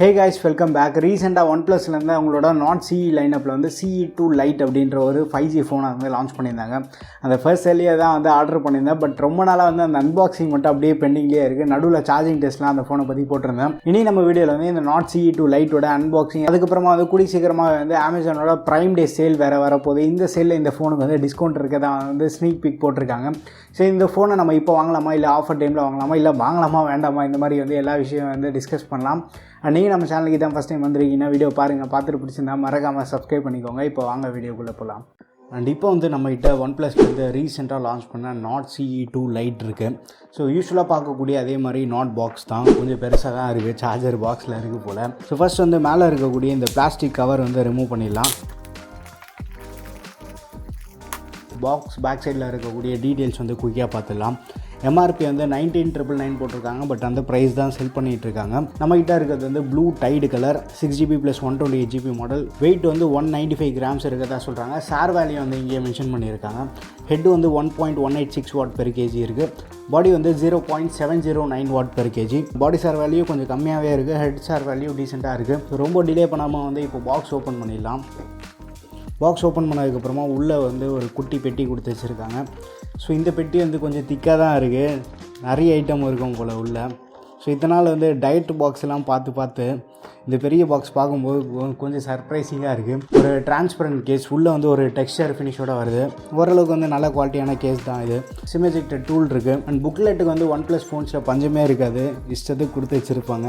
Hey guys, welcome back. ரீசெண்டாக ஒன்ப்ளஸ்லேருந்து அவங்களோட not CE லைனப்பில் வந்து CE2 லைட் அப்படின்ற ஒரு 5G ஃபோனை வந்து லான்ச் பண்ணியிருந்தாங்க. அந்த ஃபர்ஸ்ட் செல்லியை தான் வந்து ஆர்டர் பண்ணியிருந்தேன். பட் ரொம்ப நாளாக வந்து அந்த அன்பாக்சிங் மட்டும் அப்படியே பெண்டிங்லேயே இருக்குது. நடுவில் சார்ஜிங் டெஸ்ட்லாம் அந்த ஃபோனை பற்றி போட்டிருந்தேன். இனி நம்ம வீடியோவில் வந்து இந்த நாட் CE2 லைட்டோட அன்பாக்சிங், அதுக்கப்புறமா வந்து கூடி சீக்கிரமாக வந்து அமேசானோட ப்ரைம் டே சேல் வேறு வரப்போகுது. இந்த சேலில் இந்த ஃபோனுக்கு வந்து டிஸ்கவுண்ட் இருக்கதான் வந்து ஸ்னீக் பிக் போட்டிருக்காங்க. சரி, இந்த ஃபோனை நம்ம இப்போ வாங்கலாமா, இல்லை ஆஃபர் டைமில் வாங்கலாமா, இல்லை வாங்கலாமா வேண்டாமா, இந்த மாதிரி வந்து எல்லா விஷயம் வந்து டிஸ்கஸ் பண்ணலாம். நீங்கள் நம்ம சேனலுக்கு தான் ஃபஸ்ட் டைம் வந்துருக்கீங்கன்னா வீடியோ பாருங்கள், பார்த்துட்டு பிடிச்சிருந்தா மறக்காமல் சப்ஸ்கிரைப் பண்ணிக்கோங்க. இப்போ வாங்க வீடியோக்குள்ளே போகலாம். அண்ட் இப்போ வந்து நம்மகிட்ட ஒன்ப்ளஸ்ல வந்து ரீசெண்டாக லான்ச் பண்ண நாட் CE2 லைட் இருக்குது. ஸோ யூஸ்வலாக பார்க்கக்கூடிய அதே மாதிரி நாட் பாக்ஸ் தான், கொஞ்சம் பெருசாக தான் இருக்குது, சார்ஜர் பாக்ஸில் இருக்குது போல். ஸோ ஃபஸ்ட் வந்து மேலே இருக்கக்கூடிய இந்த பிளாஸ்டிக் கவர் வந்து ரிமூவ் பண்ணிடலாம். பாக்ஸ் பேக் சைடில் இருக்கக்கூடிய டீட்டெயில்ஸ் வந்து குயிக்காக பார்த்துடலாம். எம்ஆர்பி வந்து 19,999 போட்டிருக்காங்க. பட் அந்த ப்ரைஸ் தான் செல் பண்ணிகிட்ருக்காங்க. நம்மகிட்ட இருக்கிறது வந்து blue tide colour 6GB + 128GB model. Weight வந்து 195 கிராம்ஸ் இருக்கிறதா சொல்கிறாங்க. சார் வேல்யூ வந்து இங்கே மென்ஷன் பண்ணியிருக்காங்க. ஹெட் வந்து 1.186 வாட் பெர் கேஜி இருக்குது. பாடி வந்து 0.709 what per KG. Body sir value கொஞ்சம் கம்மியாகவே இருக்குது. ஹெட் சார் வேல்யூ டீசெண்டாக இருக்குது. ரொம்ப டிலே பண்ணாமல் வந்து இப்போ பாக்ஸ் ஓப்பன் பண்ணிடலாம். பாக்ஸ் ஓப்பன் பண்ணதுக்கப்புறமா உள்ளே வந்து ஒரு குட்டி பெட்டி கொடுத்து வச்சுருக்காங்க. ஸோ இந்த பெட்டி வந்து கொஞ்சம் திக்காக தான் இருக்குது, நிறைய ஐட்டம் இருக்கும் போல் உள்ள. ஸோ இதனால் வந்து டயட் பாக்ஸ்லாம் பார்த்து இந்த பெரிய பாக்ஸ் பார்க்கும்போது கொஞ்சம் சர்ப்ரைசிங்காக இருக்குது. ஒரு டிரான்ஸ்பரண்ட் கேஸ், உள்ளே வந்து ஒரு டெக்ஸ்சர் ஃபினிஷோட வருது. ஓரளவுக்கு வந்து நல்ல குவாலிட்டியான கேஸ் தான் இது. சிம் எஜெக்டர் டூல் இருக்குது. அண்ட் புக்லெட்டுக்கு வந்து ஒன்ப்ளஸ் ஃபோன்ஸில் பஞ்சமே இருக்காது, இஷ்டத்துக்கு கொடுத்து வச்சுருப்பாங்க.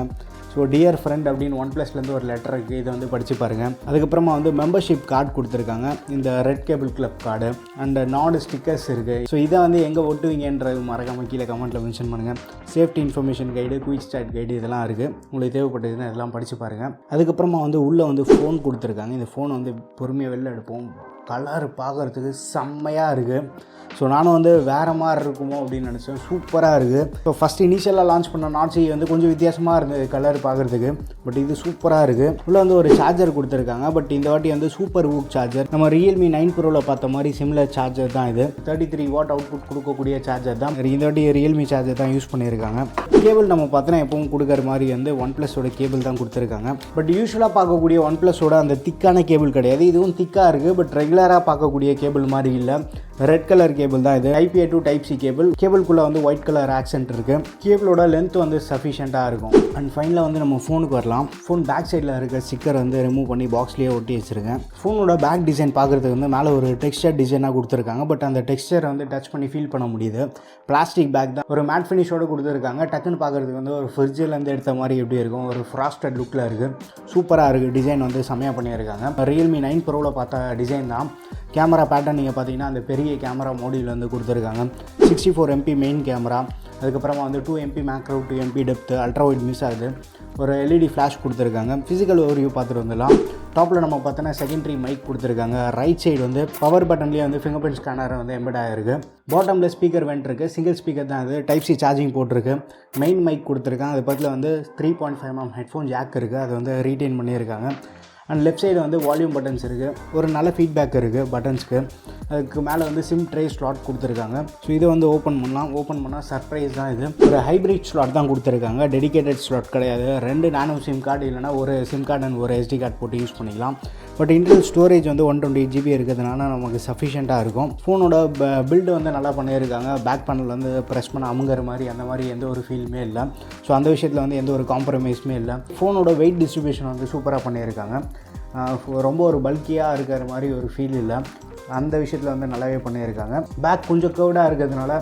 ஸோ டியர் ஃப்ரெண்ட் அப்படின்னு ஒன்ப்ளஸ்லேருந்து ஒரு லெட்டர் இருக்குது, இதை வந்து படித்து பாருங்கள். அதுக்கப்புறமா வந்து மெம்பர்ஷிப் கார்டு கொடுத்துருக்காங்க, இந்த red cable club card. And நாடு ஸ்டிக்கர்ஸ் இருக்குது. ஸோ இதை வந்து எங்கே ஒட்டுவீங்கன்றது மறக்காமல் கீழே கமெண்ட்டில் மென்ஷன் பண்ணுங்கள். Safety information guide, quick start guide இதெல்லாம் இருக்குது. உங்களுக்கு தேவைப்பட்டதுன்னா இதெல்லாம் படித்து பாருங்கள். அதுக்கப்புறமா வந்து உள்ளே வந்து ஃபோன் கொடுத்துருக்காங்க. இந்த ஃபோன் வந்து பொறுமையாக வெளில எடுப்போம். கலர் பார்க்குறதுக்கு செம்மையாக இருக்குது. ஸோ நானும் வந்து வேறு மாதிரி இருக்குமோ அப்படின்னு நினச்சேன். சூப்பராக இருக்குது. இப்போ ஃபஸ்ட் இனிஷியலாக லான்ச் பண்ண நாட் CE வந்து கொஞ்சம் வித்தியாசமாக இருந்தது கலர் பார்க்குறதுக்கு. பட் இது சூப்பராக இருக்குது. உள்ளே வந்து ஒரு சார்ஜர் கொடுத்துருக்காங்க. பட் இந்த வாட்டி வந்து சூப்பர் வூக் சார்ஜர். நம்ம Realme 9 Proவில் பார்த்த மாதிரி சிமிலர் சார்ஜர் தான் இது. 33 வாட் அவுட்புட் கொடுக்கக்கூடிய சார்ஜர் தான். இந்த வாட்டி Realme சார்ஜர் தான் யூஸ் பண்ணியிருக்காங்க. கேபிள் நம்ம பார்த்தோன்னா எப்பவும் கொடுக்குற மாதிரி வந்து ஒன்ப்ளஸோட கேபிள் தான் கொடுத்துருக்காங்க. பட் யூஸ்வலாக பார்க்கக்கூடிய ஒன்ப்ளஸோட அந்த திக்கான கேபிள் கிடையாது. இதுவும் திக்காக இருக்குது. பட் ரெகுலராக பார்க்கக்கூடிய கேபிள் மாதிரி இல்லை. ரெட் கலர் கேபிள் தான் இது. Type A to Type C cable. கேபிள்குள்ளே வந்து ஒயிட் கலர் ஆக்சென்ட் இருக்குது. கேபிளோட லென்த் வந்து சஃபிஷியண்ட்டாக இருக்கும். அண்ட் ஃபைனலாக வந்து நம்ம ஃபோனுக்கு வரலாம். ஃபோன் பேக் சைடில் இருக்க ஸ்டிக்கர் வந்து ரிமூவ் பண்ணி பாக்ஸ்லேயே ஒட்டி வச்சுருக்கேன். ஃபோனோட பேக் டிசைன் பார்க்குறதுக்கு வந்து மேலே ஒரு டெக்ஸ்சர் டிசைனாக கொடுத்துருக்காங்க. பட் அந்த டெக்ஸ்சரை வந்து டச் பண்ணி ஃபீல் பண்ண முடியுது. பிளாஸ்டிக் பேக் தான், ஒரு மேட் ஃபினிஷோடு கொடுத்துருக்காங்க. டக்குன்னு பார்க்குறதுக்கு வந்து ஒரு ஃப்ரிட்ஜிலேருந்து எடுத்த மாதிரி எப்படி இருக்கும், ஒரு ஃப்ராஸ்டட் லுக்கில் இருக்குது. சூப்பராக இருக்குது. டிசைன் வந்து செம்மையாக பண்ணியிருக்காங்க. Realme 9 Proவில் பார்த்த டிசைன் தான். கேமரா பேட்டர்ன் நீங்கள் பார்த்தீங்கன்னா அந்த பெரிய கேமரா மோடியில் வந்து கொடுத்துருக்காங்க. 64 MP மெயின் கேமரா. அதுக்கப்புறமா வந்து 2 MP macro, 2 MP depth, ultra wide miss ஆகுது. ஒரு LED ஃப்ளாஷ் கொடுத்துருக்காங்க. ஃபிசிக்கல் ஓவர்வியூ பார்த்துட்டு வந்துடலாம். டாப்பில் நம்ம பார்த்தோன்னா செகண்டரி மைக் கொடுத்துருக்காங்க. ரைட் சைடு வந்து பவர் பட்டன்லேயே வந்து ஃபிங்கர் பிரிண்ட் ஸ்கேனர் வந்து எம்பெட் ஆகிருக்கு. பாட்டமில் ஸ்பீக்கர் வெண்ட் இருக்குது. சிங்கிள் ஸ்பீக்கர் தான் இது. Type C சார்ஜிங் போட்டிருக்கு. மெயின் மைக் கொடுத்துருக்காங்க. அது பக்கத்தில் வந்து 3.5mm ஹெட்ஃபோன் ஜாக் இருக்குது, அதை வந்து ரீட்டைன் பண்ணியிருக்காங்க. அண்ட் லெஃப்ட் சைடு வந்து வால்யூம் பட்டன்ஸ் இருக்குது. ஒரு நல்ல ஃபீட்பேக் இருக்குது பட்டன்ஸ்க்கு. அதுக்கு மேலே வந்து சிம் ட்ரே ஸ்லாட் கொடுத்துருக்காங்க. ஸோ இதை வந்து ஓப்பன் பண்ணலாம். ஓப்பன் பண்ணால் சர்ப்ரைஸ் தான் இது. ஒரு ஹைப்ரிட் ஸ்லாட் தான் கொடுத்துருக்காங்க, டெடிகேட்டட் ஸ்லாட் கிடையாது. 2 நானோ சிம் கார்டு இல்லைனா ஒரு சிம் கார்டு அண்ட் ஒரு SD கார்டு போட்டு யூஸ் பண்ணிக்கலாம். பட் இன்டர்னல் ஸ்டோரேஜ் வந்து 128GB இருக்கிறதுனால நமக்கு சஃபிஷியண்ட்டாக இருக்கும். ஃபோனோட பில்டு வந்து நல்லா பண்ணியிருக்காங்க. பேக் பேனல் வந்து ப்ரெஸ் பண்ண அமுங்கிற மாதிரி அந்த மாதிரி எந்த ஒரு ஃபீலுமே இல்லை. ஸோ அந்த விஷயத்தில் வந்து எந்த ஒரு காம்ப்ரமைஸுமே இல்லை. ஃபோனோட வெயிட் டிஸ்ட்ரிபியூஷன் வந்து சூப்பராக பண்ணியிருக்காங்க. ரொம்ப ஒரு பல்கியாக இருக்கிற மாதிரி ஒரு ஃபீல் இல்லை. அந்த விஷயத்தில் வந்து நல்லாவே பண்ணியிருக்காங்க. பேக் கொஞ்சம் கர்வ்டாக இருக்கிறதுனால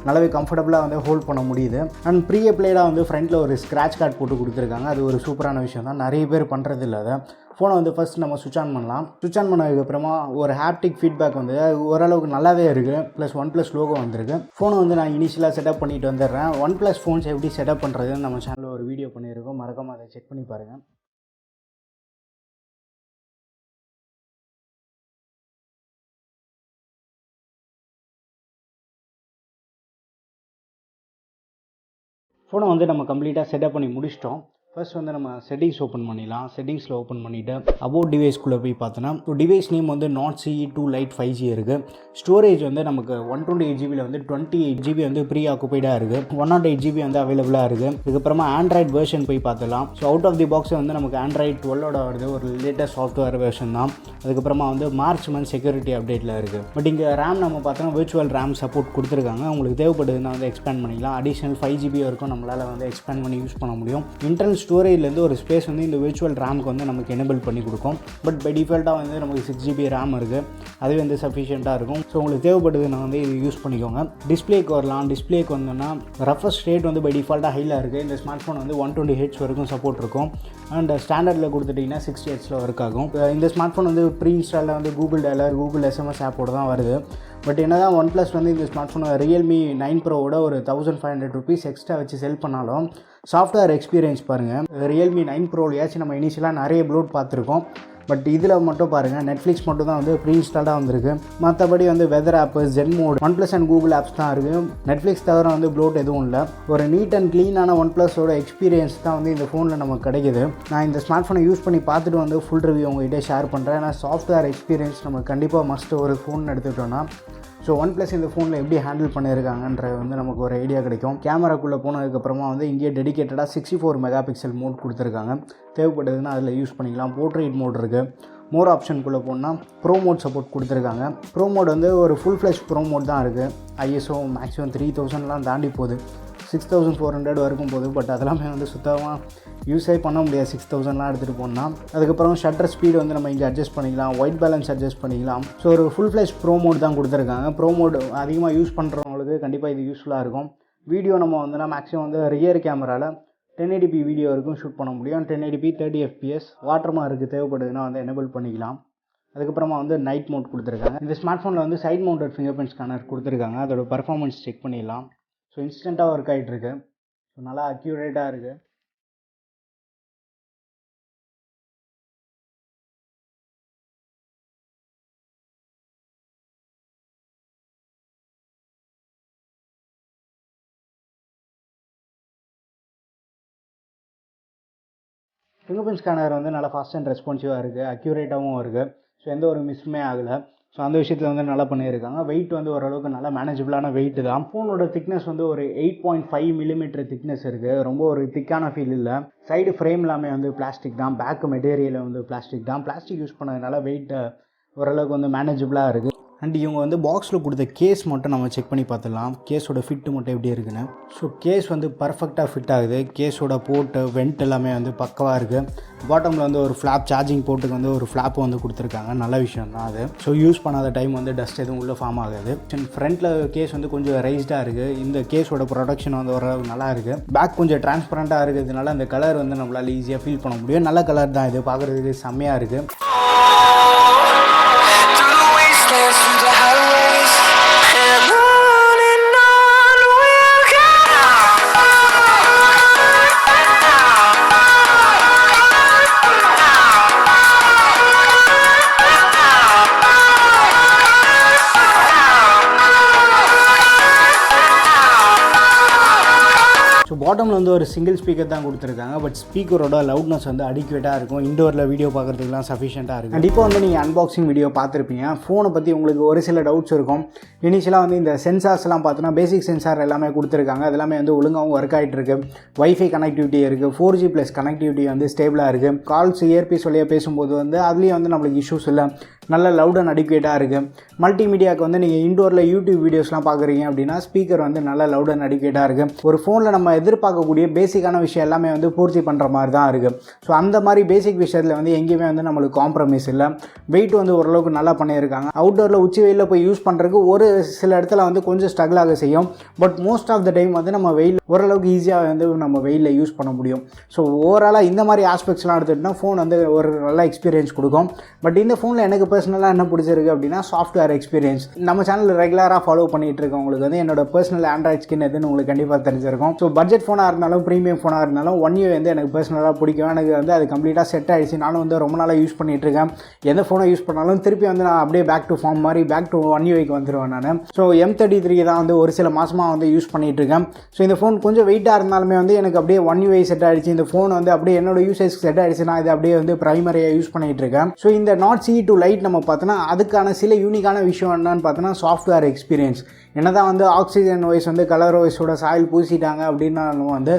நல்லாவே கம்ஃபர்டபுளாக வந்து ஹோல்ட் பண்ண முடியுது. அண்ட் ப்ரீ அப்ளைடாக வந்து ஃப்ரண்ட்டில் ஒரு ஸ்க்ராட்ச் கார்டு போட்டு கொடுத்துருக்காங்க. அது ஒரு சூப்பரான விஷயம் தான், நிறைய பேர் பண்ணுறது இல்லை. அதை ஃபோனை வந்து ஃபஸ்ட் நம்ம சுவிட்ச் ஆன் பண்ணலாம். சுவிட்ச் ஆன் பண்ணதுக்கப்புறமா ஒரு ஹாப்டிக் ஃபீட்பேக் வந்து ஓரளவுக்கு நல்லாவே இருக்குது. ப்ளஸ் ஒன்ப்ளஸ் லோகோ வந்திருக்கு. ஃபோனை வந்து நான் இனிஷியலாக செட்டப் பண்ணிட்டு வந்துடுறேன். ஒன்ப்ளஸ் ஃபோன்ஸ் எப்படி செட்டப் பண்ணுறதுன்னு நம்ம சேனலில் ஒரு வீடியோ பண்ணியிருக்கோம், மறக்காமல் அதை செக் பண்ணி பாருங்கள். ஃபோனை வந்து நம்ம கம்ப்ளீட்டாக செட்டப் பண்ணி முடிச்சிட்டோம். ஃபர்ஸ்ட் வந்து நம்ம செட்டிங்ஸ் ஓப்பன் பண்ணிடலாம். செட்டிங்ஸில் ஓப்பன் பண்ணிவிட்டு அபவுட் டிவைஸ்க்குள்ளே போய் பார்த்தோன்னா டிவைஸ் நேம் வந்து Nord CE 2 LITE 5G இருக்குது. ஸ்டோரேஜ் வந்து நமக்கு 128GB வந்து 28GB வந்து ப்ரீ ஆக்குபைடாக இருக்குது. 108GB வந்து அவைலபிளாக இருக்குது. இதுக்கப்புறமா ஆண்ட்ராய்ட் வெர்ஷன் போய் பார்த்துலாம். So out of the box வந்து நமக்கு ஆண்ட்ராய்ட் 12 வருது, ஒரு லேட்டஸ்ட் சாஃப்ட்வேர் வெர்ஷன் தான். அதுக்கப்புறமா வந்து மார்ச் மந்த் செக்யூரிட்டி அப்டேட்டில் இருக்குது. பட் இங்கே ரேம் நம்ம பார்த்தோன்னா விர்ச்சுவல் ரேம் சப்போர்ட் கொடுத்துருக்காங்க. உங்களுக்கு தேவைப்படுதுன்னா வந்து எக்ஸ்பேண்ட் பண்ணிக்கலாம். அடிஷனல் 5GB வரைக்கும் நம்மளால் வந்து எக்ஸ்பேண்ட் பண்ணி யூஸ் பண்ண முடியும். இன்டர்னல் ஸ்டோரேஜ்லேருந்து ஒரு ஸ்பேஸ் வந்து இந்த விர்ச்சுவல் ரேமுக்கு வந்து நமக்கு எனேபிள் பண்ணி கொடுக்கும். பட் பை டிஃபால்ட்டாக வந்து நமக்கு 6GB ரேம் இருக்குது, அதுவே வந்து சஃபிஷியண்ட்டாக இருக்கும். ஸோ உங்களுக்கு தேவைப்படுதுன்னா வந்து இது யூஸ் பண்ணிக்கோங்க. டிஸ்பிளேக்கு வரலாம். டிஸ்பிளேக்கு வந்தோன்னா ரெஃப்ரெஷ் ரேட் வந்து பை டிஃபால்ட்டாக ஹையில் இருக்குது. இந்த ஸ்மார்ட் ஃபோன் வந்து 120Hz வரைக்கும் சப்போர்ட் இருக்கும். அண்ட் ஸ்டாண்டர்டில் கொடுத்துட்டிங்கன்னா 60Hzல ஒர்க் ஆகும். இந்த ஸ்மார்ட் ஃபோன் வந்து ப்ரீ இன்ஸ்டாலில் வந்து கூகுள் டயலர், கூகுள் SMS ஆப்போட தான் வருது. பட் என்ன தான் OnePlus வந்து இந்த ஸ்மார்ட் ஃபோனை Realme 9 Proவோட ஒரு 1500 rupees எக்ஸ்ட்ரா வச்சு செல் பண்ணாலும் சாஃப்ட்வேர் எக்ஸ்பீரியன்ஸ் பாருங்கள். Realme 9 Proலையாச்சும் நம்ம இனிஷியலாக நிறைய ப்ளோட் பார்த்துருக்கோம். பட் இதில் மட்டும் பாருங்கள், நெட்ஃப்ளிக்ஸ் மட்டும் தான் வந்து ப்ரீ இன்ஸ்டால்டாக வந்திருக்கு. மற்றபடி வந்து weather app, zen mode, OnePlus and Google apps தான் இருக்குது. நெட்ஃப்ளிக்ஸ் தவிர வந்து ப்ளோட் எதுவும் இல்லை. ஒரு நீட் அண்ட் க்ளீனான OnePlusோட எக்ஸ்பீரியன்ஸ் தான் வந்து இந்த ஃபோனில் நமக்கு கிடைக்குது. நான் இந்த ஸ்மார்ட் ஃபோனை யூஸ் பண்ணி பார்த்துட்டு வந்து ஃபுல் ரிவ்யூ உங்கள்கிட்ட ஷேர் பண்ணுறேன். ஏன்னா சாஃப்ட்வேர் எக்ஸ்பீரியன்ஸ் நமக்கு கண்டிப்பாக மஸ்ட் ஒரு ஃபோன் எடுத்துக்கிட்டோன்னா. ஸோ OnePlus இந்த ஃபோனில் எப்படி ஹேண்டில் பண்ணியிருக்காங்கன்றது வந்து நமக்கு ஒரு ஐடியா கிடைக்கும். கேமராக்குள்ளே போனதுக்கப்புறமா வந்து இங்கே டெடிக்கேட்டடாக 64 MP மோட் கொடுத்துருக்காங்க. தேவைப்படுதுன்னா அதில் யூஸ் பண்ணிக்கலாம். போர்ட்ரேட் மோட் இருக்குது. மோர் ஆப்ஷனுக்குள்ளே போனால் ப்ரோ மோட் சப்போர்ட் கொடுத்துருக்காங்க. ப்ரோ மோட் வந்து ஒரு ஃபுல் ஃப்ளெஷ் ப்ரோ மோட் தான் இருக்குது. ISO மேக்ஸிமம் 3000 தாண்டி போகுது, 6400 வரைக்கும் போகுது. பட் அதெல்லாமே வந்து சுத்தமாக யூஸே பண்ண முடியாது 6000 எடுத்துகிட்டு போனால். அதுக்கப்புறம் ஷட்டர் ஸ்பீடு வந்து நம்ம இங்கே அட்ஜஸ்ட் பண்ணிக்கலாம். ஒயிட் பேலன்ஸ் அட்ஜஸ்ட் பண்ணிக்கலாம். ஸோ ஒரு ஃபுல் ஃப்ளெஷ் ப்ரோ மோட் தான் கொடுத்துருக்காங்க. ப்ரோ மோட் அதிகமாக யூஸ் பண்ணுறவங்களுக்கு கண்டிப்பாக இது யூஸ்ஃபுல்லாக இருக்கும். வீடியோ நம்ம வந்துன்னா மேக்ஸிமம் வந்து ரியர் கேமராவில் 1080p வீடியோ வரைக்கும் ஷூட் பண்ண முடியும். 1080p 30 FPS வாட்டர் மார்க்கு தேவைப்படுதுன்னா வந்து எனேபிள் பண்ணிக்கலாம். அதுக்கப்புறமா வந்து நைட் மோட் கொடுத்துருக்காங்க. இந்த ஸ்மார்ட் ஃபோனில் வந்து side mounted fingerprint scanner கொடுத்துருக்காங்க. அதோட பர்ஃபார்மன்ஸ் செக் பண்ணிடலாம். ஸோ இன்ஸ்டண்ட்டாக ஒர்க் ஆகிட்டுருக்கு. ஸோ நல்லா அக்யூரேட்டாக இருக்குது. ஃபிங்கர் பிரிண்ட் ஸ்கேனர் வந்து நல்லா ஃபாஸ்ட் அண்ட் ரெஸ்பான்சிவாக இருக்குது, அக்யூரேட்டாகவும் இருக்குது. ஸோ எந்த ஒரு மிஸ்ஸுமே ஆகலை. ஸோ அந்த விஷயத்தில் வந்து நல்லா பண்ணியிருக்காங்க. வெயிட் வந்து ஓரளவுக்கு நல்லா மேனேஜபிளான வெயிட் தான். ஃபோனோட திக்னஸ் வந்து ஒரு 8.5 mm திக்னஸ் இருக்குது. ரொம்ப ஒரு திக்கான ஃபீல் இல்லை. சைடு ஃப்ரேம் எல்லாமே வந்து பிளாஸ்டிக் தான். பேக் மெட்டீரியல் வந்து பிளாஸ்டிக் தான். பிளாஸ்டிக் யூஸ் பண்ணதுனால வெயிட் ஓரளவுக்கு வந்து மேனேஜபிளாக இருக்குது. அண்ட் இவங்க வந்து பாக்ஸில் கொடுத்த கேஸ் மட்டும் நம்ம செக் பண்ணி பார்த்துடலாம். கேஸோட ஃபிட்டு மட்டும் எப்படி இருக்குன்னு. ஸோ கேஸ் வந்து பர்ஃபெக்டாக ஃபிட் ஆகுது. கேஸோட போர்ட்டு வெண்ட் எல்லாமே வந்து பக்கவாக இருக்குது. பாட்டமில் வந்து ஒரு ஃப்ளாப், சார்ஜிங் போர்ட்டுக்கு வந்து ஒரு ஃப்ளாப் வந்து கொடுத்துருக்காங்க. நல்ல விஷயம் தான் அது. ஸோ யூஸ் பண்ணாத டைம் வந்து டஸ்ட் எதுவும் உள்ளே ஃபார்ம் ஆகாது. ஃப்ரண்ட்டில் கேஸ் வந்து கொஞ்சம் ரைஸ்டாக இருக்குது. இந்த கேஸோட ப்ரொடக்ஷன் வந்து ஓரளவுக்கு நல்லா இருக்குது. பேக் கொஞ்சம் டிரான்ஸ்பரண்ட்டாக இருக்கிறதுனால அந்த கலர் வந்து நம்மளால் ஈஸியாக ஃபீல் பண்ண முடியும். நல்ல கலர் தான் இது, பார்க்குறதுக்கு செம்மையாக இருக்குது. ஸோ பாட்டமில் வந்து ஒரு சிங்கிள் ஸ்பீக்கர் தான் கொடுத்துருக்காங்க. பட் ஸ்பீக்கரோட லவுட்னஸ் வந்து அடிக்குவேட்டாக இருக்கும். இண்டோரில் வீடியோ பார்க்குறதுக்குலாம் சஃபிஷியண்ட்டாக இருக்கும். கண்டிப்பாக வந்து நீங்கள் அன்பாக்சிங் வீடியோ பார்த்துருப்பீங்க. ஃபோனை பற்றி உங்களுக்கு ஒரு சில டவுட்ஸ் இருக்கும். இனிஷியலாக வந்து இந்த சென்சார்ஸ்லாம் பார்த்தோன்னா பேசிக் சென்சார் எல்லாமே கொடுத்துருக்காங்க. அது எல்லாமே வந்து ஒழுங்காகவும் ஒர்க் ஆகிட்டு இருக்கு. வைஃபை கனெக்டிவிட்டி இருக்குது. 4G+ கனெக்டிவிட்டி வந்து ஸ்டேபிளாக இருக்குது. கால்ஸ் இயர்பீஸ் வழியாக பேசும்போது வந்து அதுலேயும் வந்து நம்மளுக்கு இஷ்யூஸ் இல்லை. நல்ல லவுட் அண்ட் அடிக்குவேட்டாக இருக்குது. மல்டிமீடியாவுக்கு வந்து நீங்கள் இண்டோரில் யூடியூப் வீடியோஸ்லாம் பார்க்குறீங்க அப்படின்னா ஸ்பீக்கர் வந்து நல்ல லவுட் அண்ட் அடிக்குவேட்டாக இருக்குது. ஒரு ஃபோனில் நம்ம எதிர்பார்க்கக்கூடிய பேசிக்கான விஷயம் எல்லாமே வந்து பூர்த்தி பண்ணுற மாதிரி தான் இருக்குது. ஸோ அந்த மாதிரி பேசிக் விஷயத்தில் வந்து எங்கேயுமே வந்து நம்மளுக்கு காம்ப்ரமைஸ் இல்லை. வெயிட் வந்து ஓரளவுக்கு நல்லா பண்ணியிருக்காங்க. அவுட்டோரில் உச்சி வெயிலில் போய் யூஸ் பண்ணுறதுக்கு ஒரு சில இடத்துல வந்து கொஞ்சம் ஸ்ட்ரகிள் ஆக செய்யும். But most of the time வந்து நம்ம வெயில் ஓரளவுக்கு ஈஸியாக வந்து நம்ம வெயிலில் யூஸ் பண்ண முடியும். ஸோ ஓவராலாக இந்த மாதிரி ஆஸ்பெக்ட்ஸ்லாம் எடுத்துகிட்டோம்னா ஃபோன் வந்து ஒரு நல்ல எக்ஸ்பீரியன்ஸ் கொடுக்கும். பட் இந்த ஃபோனில் எனக்கு பர்சனலாக என்ன பிடிச்சிருக்கு அப்படின்னா சாஃப்ட்வேர் எக்ஸ்பீரியன்ஸ். நம்ம சேனல் ரெகுலராக ஃபாலோ பண்ணிகிட்டு இருக்கவங்களுக்கு வந்து என்னோட பர்சனல் ஆண்ட்ராய்ட் ஸ்கின் எதுன்னு உங்களுக்கு கண்டிப்பாக தெரிஞ்சிருக்கும். ஸோ பட்ஜெட் ஃபோனாக இருந்தாலும் ப்ரீமியம் ஃபோனாக இருந்தாலும் One UI வந்து எனக்கு பர்சனலாக பிடிக்கும். எனக்கு வந்து அது கம்ப்ளீட்டாக செட் ஆகிடுச்சு. நானும் வந்து ரொம்ப நாளாக யூஸ் பண்ணிகிட்டு இருக்கேன். எந்த ஃபோனை யூஸ் பண்ணாலும் திருப்பி வந்து நான் அப்படியே பேக் டு ஃபார்ம் மாதிரி பேக் டு One UIக்கு வந்துடுவேன் நான். ஸோ M33 தான் வந்து ஒரு சில மாதமாக வந்து யூஸ் பண்ணிகிட்டு இருக்கேன். ஸோ இந்த ஃபோன் கொஞ்சம் வெயிட்டாக இருந்தாலுமே வந்து எனக்கு அப்படியே One UI செட் ஆகிடுச்சு. இந்த ஃபோன் வந்து அப்படியே என்னோட யூசேஜ்க்கு செட் ஆகிடுச்சு. நான் இது அப்படியே வந்து ப்ரைமரியாக யூஸ் பண்ணிகிட்டு இருக்கேன். ஸோ இந்த Nord CE2 Lite நம்ம பார்த்தோன்னா அதுக்கான சில யூனிக்கான விஷயம் என்னன்னு பார்த்தோன்னா சாஃப்ட்வேர் எக்ஸ்பீரியன்ஸ். என்னதான் வந்து ஆக்சிஜன் வாய்ஸ் வந்து கலர் வாய்ஸோட சாயில் பூசிட்டாங்க அப்படின்னாலும் வந்து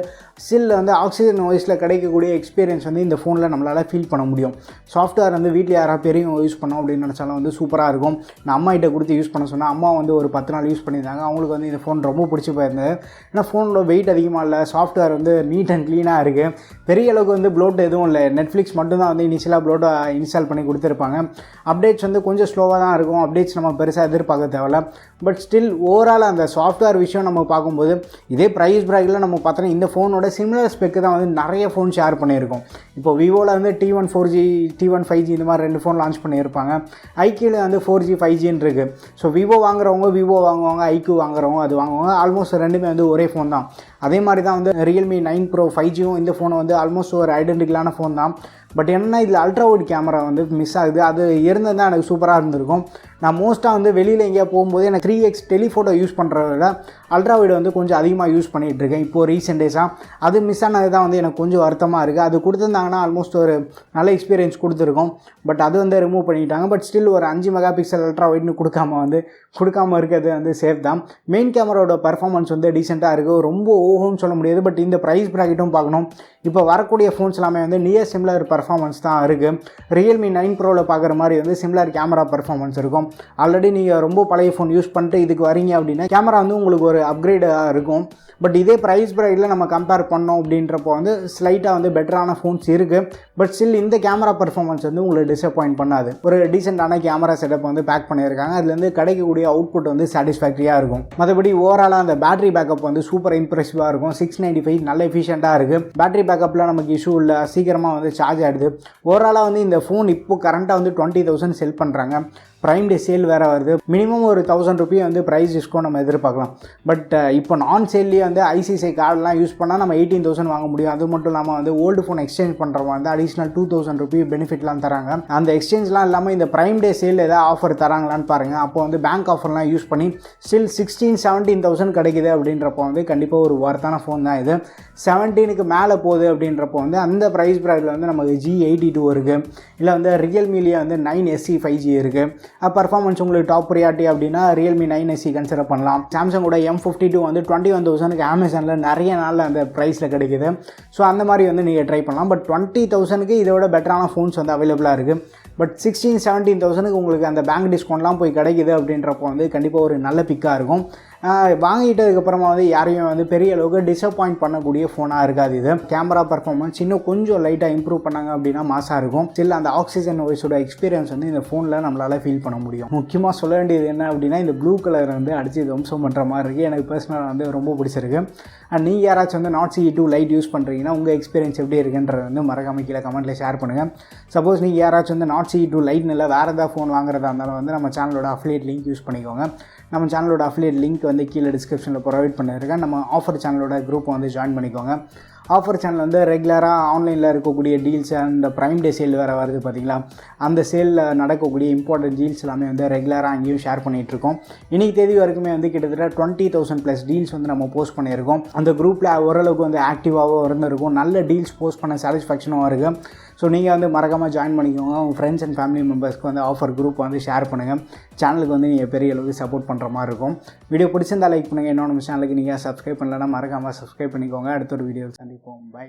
ஸ்டில் வந்து ஆக்சிஜன் வாய்ஸில் கிடைக்கக்கூடிய எக்ஸ்பீரியன்ஸ் வந்து இந்த ஃபோனில் நம்மளால் ஃபீல் பண்ண முடியும். சாஃப்ட்வேர் வந்து வீட்டில் யாராவது பெரியவங்க யூஸ் பண்ணோம் அப்படின்னு நினச்சாலும் வந்து சூப்பராக இருக்கும். நான் அம்மா கிட்ட கொடுத்து யூஸ் பண்ண சொன்னால் அம்மா வந்து ஒரு 10 நாள் யூஸ் பண்ணியிருந்தாங்க. அவங்களுக்கு வந்து இந்த ஃபோன் ரொம்ப பிடிச்சி போயிருந்தது. ஏன்னா ஃபோனோட வெயிட் அதிகமாக இல்லை, சாஃப்ட்வேர் வந்து நீட் அண்ட் க்ளீனாக இருக்குது. பெரிய அளவுக்கு வந்து ப்ளோட் எதுவும் இல்லை. நெட்ஃப்ளிக்ஸ் மட்டும்தான் வந்து இனிஷியலாக ப்ளோட்டை இன்ஸ்டால் பண்ணி கொடுத்துருப்பாங்க. அப்டேட்ஸ் வந்து கொஞ்சம் ஸ்லோவாக தான் இருக்கும். அப்டேட்ஸ் நம்ம பெருசாக எதிர்பார்க்க தேவையில்ல. பட் ஸ்டில் ஓவரால் அந்த சாஃப்ட்வேர் விஷயம் நம்ம பார்க்கும்போது இதே ப்ரைஸ் ப்ராக்கெட்டில் நம்ம பார்த்தோன்னா இந்த ஃபோனோட சிமிலர் ஸ்பெக்கு தான் வந்து நிறைய ஃபோன் ஷேர் பண்ணியிருக்கோம். இப்போ விவோவில் வந்து T1 4G T1 5G இந்த மாதிரி 2 ஃபோன் லான்ச் பண்ணியிருப்பாங்க. ஐக்யூவில் வந்து 4G 5Gன்னு இருக்குது. ஸோ விவோ வாங்குறவங்க விவோ வாங்குவாங்க, ஐக்யூ வாங்குறவங்க அது வாங்குவாங்க. ஆல்மோஸ்ட் ரெண்டுமே வந்து ஒரே ஃபோன் தான். அதே மாதிரி தான் வந்து Realme 9 Pro 5Gயும் இந்த ஃபோனை வந்து ஆல்மோஸ்ட் ஒரு ஐடென்டிக்கலான ஃபோன் தான். பட் என்னன்னா இதில் அல்ட்ரா வைட் கேமரா வந்து மிஸ் ஆகுது. அது இருந்தது தான் எனக்கு சூப்பராக இருந்திருக்கும். நான் மோஸ்ட்டாக வந்து வெளியில் எங்கேயா போகும்போது எனக்கு 3x டெலிஃபோட்டோ யூஸ் பண்ணுறத விட அல்ட்ரா வைடு வந்து கொஞ்சம் அதிகமாக யூஸ் பண்ணிகிட்டு இருக்கேன். இப்போது ரீசெண்ட் டேஸாக அது மிஸ் ஆனது தான் வந்து எனக்கு கொஞ்சம் வருத்தமாக இருக்குது. அது கொடுத்துருந்தாங்கன்னா ஆல்மோஸ்ட் ஒரு நல்ல எக்ஸ்பீரியன்ஸ் கொடுத்துருக்கோம். பட் அது வந்து ரிமூவ் பண்ணிட்டாங்க. பட் ஸ்டில் ஒரு 5 மெகா பிக்சல் அல்ட்ரா வைட்னு கொடுக்காம இருக்கிறது வந்து சேஃப் தான். மெயின் கேமராவோட பர்ஃபார்மன்ஸ் வந்து டீசெண்டாக இருக்குது. ரொம்ப ஓஹோன்னு சொல்ல முடியாது. பட் இந்த ப்ரைஸ் ப்ராக்கெட்டும் பார்க்கணும். இப்போ வரக்கூடிய ஃபோன்ஸ் எல்லாமே வந்து நியர் சிமிலர் பர்ஃபார்மன்ஸ் தான் இருக்குது. Realme 9 Proவில் பார்க்குற மாதிரி வந்து சிமிலர் கேமரா பர்ஃபார்மன்ஸ் இருக்கும். ஆல்ரெடி நீங்கள் ரொம்ப பழைய ஃபோன் யூஸ் பண்ணிட்டு இதுக்கு வரீங்க அப்படின்னா கேமரா வந்து உங்களுக்கு ஒரு அப்கிரேடாக இருக்கும். பட் இதே ப்ரைஸ் ப்ரைஸில் நம்ம கம்பேர் பண்ணோம் அப்படின்றப்போ வந்து ஸ்லைட்டாக வந்து பெட்டரான ஃபோன்ஸ் இருக்குது. பட் ஸ்டில் இந்த கேமரா பர்ஃபார்மன்ஸ் வந்து உங்களுக்கு டிசப்பாயிண்ட் பண்ணாது. ஒரு டீசெண்டான கேமரா செட்டப் வந்து பேக் பண்ணியிருக்காங்க. அதுலேருந்து கிடைக்கக்கூடிய அவுட்புட் வந்து சாட்டிஸ்ஃபேக்டரியாக இருக்கும். மற்றபடி ஓவராலாக அந்த பேட்டரி பேக்கப் வந்து சூப்பர் இம்ப்ரெசிவாக இருக்கும். 695 நல்ல எஃபிஷியண்ட்டாக இருக்குது. பேட்டரி பேக்கப்பில் நமக்கு இஷ்யூ இல்லை, சீக்கிரமாக வந்து சார்ஜ் ஆகிடுது. ஓவராலாக வந்து இந்த ஃபோன் இப்போ கரண்ட்டாக வந்து 20,000 செல் பண்ணுறாங்க. ப்ரைம் டே சேல் வேறு வருது. மினிமம் ஒரு 1000 ரூபீ வந்து ப்ரைஸ் டிஸ்கவுண்ட் நம்ம எதிர்பார்க்கலாம். பட் இப்போ நான் சேல்லேயே வந்து ICICI கார்டெலாம் யூஸ் பண்ணால் நம்ம 18,000 வாங்க முடியும். அது மட்டும் இல்லாமல் வந்து ஓல்டு ஃபோன் எக்ஸ்சேஞ்ச் பண்ணுறவங்க வந்து அடிஷ்னல் 2,000 ரூபீ பெனிஃபிட்லாம் தராங்க. அந்த எக்ஸ்சேஞ்ச்லாம் இல்லாமல் இந்த ப்ரைம் டே சேல் ஏதாவது ஆஃபர் தராங்களான்னு பாருங்கள். அப்போ வந்து பேங்க் ஆஃபர்லாம் யூஸ் பண்ணி ஸ்டில் 16-17,000 கிடைக்குது அப்படின்றப்போ வந்து கண்டிப்பாக ஒரு ஒர்த்தான ஃபோன் தான் இது. 17க்கு மேலே போகுது அப்படின்றப்போ வந்து அந்த ப்ரைஸ் ப்ராக்கெட்டில் வந்து நமக்கு G82 இருக்குது. இல்லை வந்து ரியல்மிலேயே வந்து 9SE 5G இருக்குது. பர்ஃபார்மன்ஸ் உங்களுக்கு டாப் ப்ரியாரிட்டி அப்படின்னா Realme 9SE கன்சிடர் பண்ணலாம். சாம்சங்கோட M52 வந்து 21,000க்கு அமேசானில் நிறைய நாளில் அந்த ப்ரைஸில் கிடைக்குது. ஸோ அந்த மாதிரி வந்து நீங்கள் ட்ரை பண்ணலாம். பட் 20,000க்கு இதோட பெட்டரான ஃபோன்ஸ் வந்து அவைலபிளாக இருக்குது. பட் 16-17,000க்கு உங்களுக்கு அந்த பேங்க் டிஸ்கவுண்ட்லாம் போய் கிடைக்குது அப்படின்றப்போ வந்து கண்டிப்பாக ஒரு நல்ல பிக்காக இருக்கும். வாங்கிட்டதுக்கப்புறமா வந்து யாரையும் வந்து பெரிய அளவுக்கு டிசப்பாயிண்ட் பண்ணக்கூடிய ஃபோனாக இருக்காது. இது கேமரா பர்ஃபார்மன்ஸ் இன்னும் கொஞ்சம் லைட்டாக இம்ப்ரூவ் பண்ணாங்க அப்படின்னா மாசாக இருக்கும். ஸ்டில் அந்த ஆக்சிஜன் வாய்ஸோட எக்ஸ்பீரியன்ஸ் வந்து இந்த ஃபோனில் நம்மளால் ஃபீல் பண்ண முடியும். முக்கியமாக சொல்ல வேண்டியது என்ன அப்படின்னா இந்த ப்ளூ கலர் வந்து அடித்து வம்சம் பண்ணுற மாதிரி இருக்குது. எனக்கு பர்சனலாக வந்து ரொம்ப பிடிச்சிருக்கு. அண்ட் நீங்கள் யாராச்சும் வந்து Nord CE2 Lite யூஸ் பண்ணுறீங்கன்னா உங்கள் எக்ஸ்பீரியன்ஸ் எப்படி இருக்குன்றது வந்து மறக்காம கீழே கமெண்ட்டில் ஷேர் பண்ணுங்கள். சப்போஸ் நீங்கள் யாராச்சும் வந்து Nord CE2 Lite இல்லை வேறு ஏதாவது ஃபோன் வாங்குறதா இருந்தாலும் வந்து நம்ம சேனலோட அஃபிலியேட் லிங்க் யூஸ் பண்ணிக்கோங்க. நம்ம சேனலோட அஃபிலியேட் லிங்க் வந்து கீழே டிஸ்கிரிப்ஷனில் ப்ரொவைட் பண்ணியிருக்கேன். நம்ம ஆஃபர் சேனலோட குரூப்பை வந்து ஜாயின் பண்ணிக்கோங்க. ஆஃபர் சேனல் வந்து ரெகுலராக ஆன்லைனில் இருக்கக்கூடிய deals and prime day sale வேறு வருது பார்த்தீங்களா, அந்த சேலில் நடக்கக்கூடிய இம்பார்ட்டன்ட் டீல்ஸ் எல்லாமே வந்து ரெகுலராக அங்கேயும் ஷேர் பண்ணிகிட்ருக்கோம். இன்றைக்கி தேதி வரைக்குமே வந்து கிட்டத்தட்ட 20,000+ டீல்ஸ் வந்து நம்ம போஸ்ட் பண்ணியிருக்கோம். அந்த குரூப்பில் ஓரளவுக்கு வந்து ஆக்டிவாகவும் இருந்திருக்கும். நல்ல டீல்ஸ் போஸ்ட் பண்ண சாட்டிஸ்ஃபேக்ஷனும் இருக்குது. ஸோ நீங்கள் வந்து மறக்காமல் ஜாயின் பண்ணிக்கோங்க. உங்கள் ஃப்ரெண்ட்ஸ் அண்ட் ஃபேமிலி மெம்பர்ஸ்க்கு வந்து ஆஃபர் குரூப் வந்து ஷேர் பண்ணுங்கள். சேனலுக்கு வந்து நீங்கள் பெரிய அளவுக்கு சப்போர்ட் பண்ணுற மாதிரி இருக்கும். வீடியோ பிடிச்சிருந்தால் லைக் பண்ணுங்கள். இன்னொன்று நம்ம சேனலுக்கு நீங்கள் சப்ஸ்கிரைப் பண்ணலன்னா மறக்காமல் சப்ஸ்கிரைப் பண்ணிக்கோங்க. அடுத்த ஒரு வீடியோ சந்திப்போம். பை.